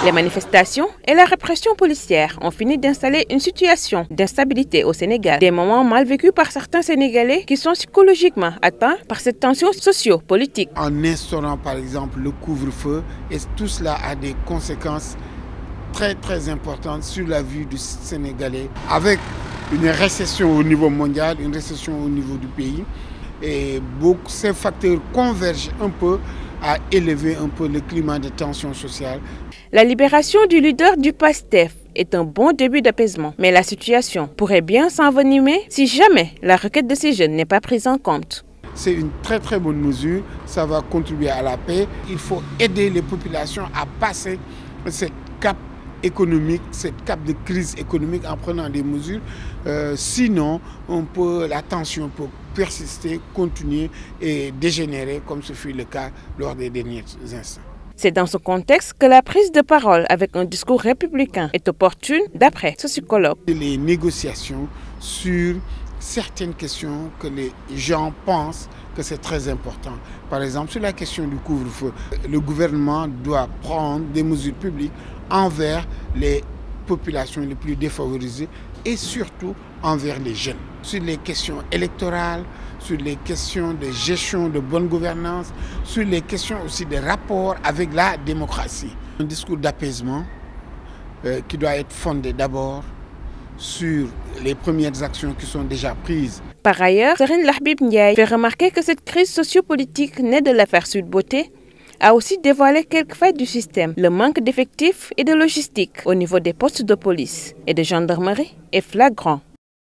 Les manifestations et la répression policière ont fini d'installer une situation d'instabilité au Sénégal. Des moments mal vécus par certains Sénégalais qui sont psychologiquement atteints par cette tension socio-politique. En instaurant par exemple le couvre-feu, et tout cela a des conséquences très importantes sur la vie du Sénégalais. Avec une récession au niveau mondial, une récession au niveau du pays, et ces facteurs convergent un peu à élever un peu le climat de tension sociale. La libération du leader du PASTEF est un bon début d'apaisement, mais la situation pourrait bien s'envenimer si jamais la requête de ces jeunes n'est pas prise en compte. C'est une très bonne mesure, ça va contribuer à la paix. Il faut aider les populations à passer cette cap économique, cette cap de crise économique en prenant des mesures. Sinon, la tension peut persister, continuer et dégénérer comme ce fut le cas lors des derniers instants. C'est dans ce contexte que la prise de parole avec un discours républicain est opportune, d'après ce psychologue. Les négociations sur certaines questions que les gens pensent que c'est très important. Par exemple, sur la question du couvre-feu, le gouvernement doit prendre des mesures publiques envers les populations les plus défavorisées et surtout envers les jeunes. Sur les questions électorales, sur les questions de gestion de bonne gouvernance, sur les questions aussi de rapport avec la démocratie. Un discours d'apaisement qui doit être fondé d'abord sur les premières actions qui sont déjà prises. Par ailleurs, Serigne Lahbib Ndiaye fait remarquer que cette crise sociopolitique née de l'affaire Sweet Beauté a aussi dévoilé quelques failles du système. Le manque d'effectifs et de logistique au niveau des postes de police et de gendarmerie est flagrant.